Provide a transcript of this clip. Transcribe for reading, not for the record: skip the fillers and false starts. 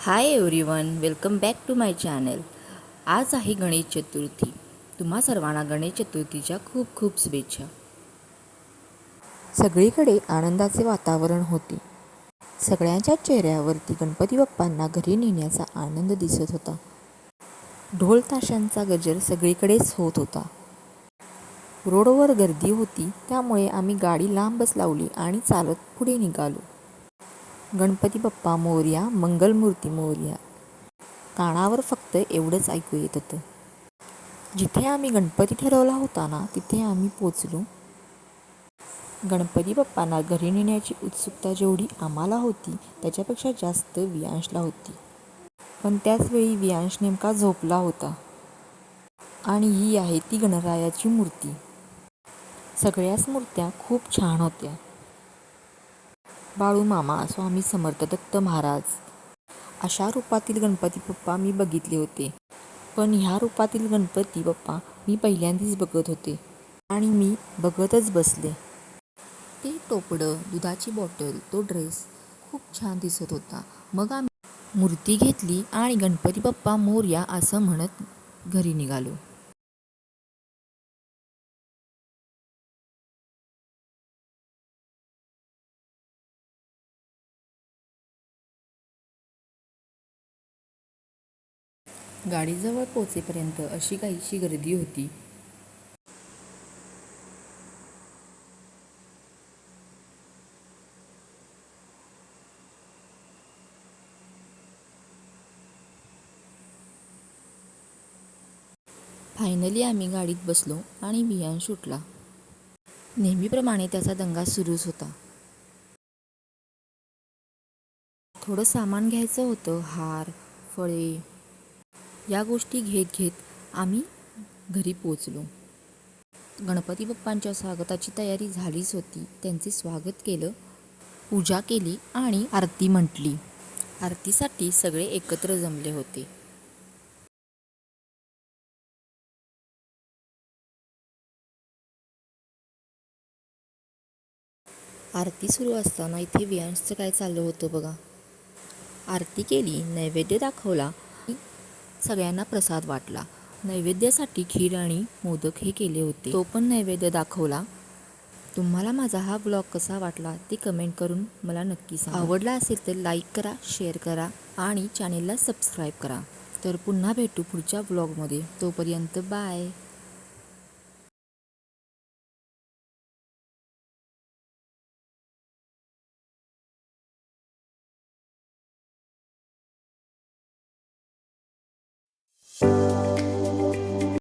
High everyone, welcome back to my channel. आज आहे गणेश चतुर्थी. तुम्हा सर्वांना गणेश चतुर्थीच्या खूप खूप शुभेच्छा. सगळीकडे आनंदाचे वातावरण होते. सगळ्यांच्या चेहऱ्यावरती गणपती बाप्पांना घरी नेण्याचा आनंद दिसत होता. ढोल ताशांचा गजर सगळीकडेच होत होता. रोडवर गर्दी होती, त्यामुळे आम्ही गाडी लांबच लावली आणि चालत पुढे निघालो. गणपती बाप्पा मोरया, मंगलमूर्ती मोरया. कानावर फक्त एवढंच ऐकू येत होतं. जिथे आम्ही गणपती ठरवला होता ना, तिथे आम्ही पोचलो. गणपती बाप्पांना घरी नेण्याची उत्सुकता जेवढी आम्हाला होती, त्याच्यापेक्षा जास्त वियांशला होती. पण त्याचवेळी वियांश नेमका झोपला होता. आणि ही आहे ती गणरायाची मूर्ती. सगळ्याच मूर्त्या खूप छान होत्या. बाळूमामा, स्वामी समर्थ, दत्त महाराज अशा रूपातील गणपती बाप्पा मी बघितले होते. पण ह्या रूपातील गणपती बाप्पा मी पहिल्यांदाच बघत होते आणि मी बघतच बसले. ते टोपडं, दुधाची बॉटल, तो ड्रेस खूप छान दिसत होता. मग आम्ही मूर्ती घेतली आणि गणपती बाप्पा मोरया असं म्हणत घरी निघालो. गाडीजवळ पोचेपर्यंत अशी काहीशी गर्दी होती. फायनली आम्ही गाडीत बसलो आणि वियांश उठला. नेहमीप्रमाणे त्याचा दंगा सुरूच होता. थोडं सामान घ्यायचं होतं, हार, फळे या गोष्टी घेत घेत आम्ही घरी पोचलो. गणपती बाप्पांच्या स्वागताची तयारी झालीच होती. त्यांचे स्वागत केलं, पूजा केली आणि आरती म्हटली. आरतीसाठी सगळे एकत्र जमले होते. आरती सुरू असताना इथे वियांशचं काय चाललं होतं बघा. आरती केली, नैवेद्य दाखवला, सगळ्यांना प्रसाद वाटला. नैवेद्यासाठी खीर आणि मोदक हे केले होते. तो पण नैवेद्य दाखवला. तुम्हाला माझा हा ब्लॉग कसा वाटला ते कमेंट करून मला नक्की सांगा. आवडला असेल तर लाईक करा, शेअर करा आणि चॅनेलला सबस्क्राईब करा. तर पुन्हा भेटू पुढच्या ब्लॉगमध्ये. तोपर्यंत बाय.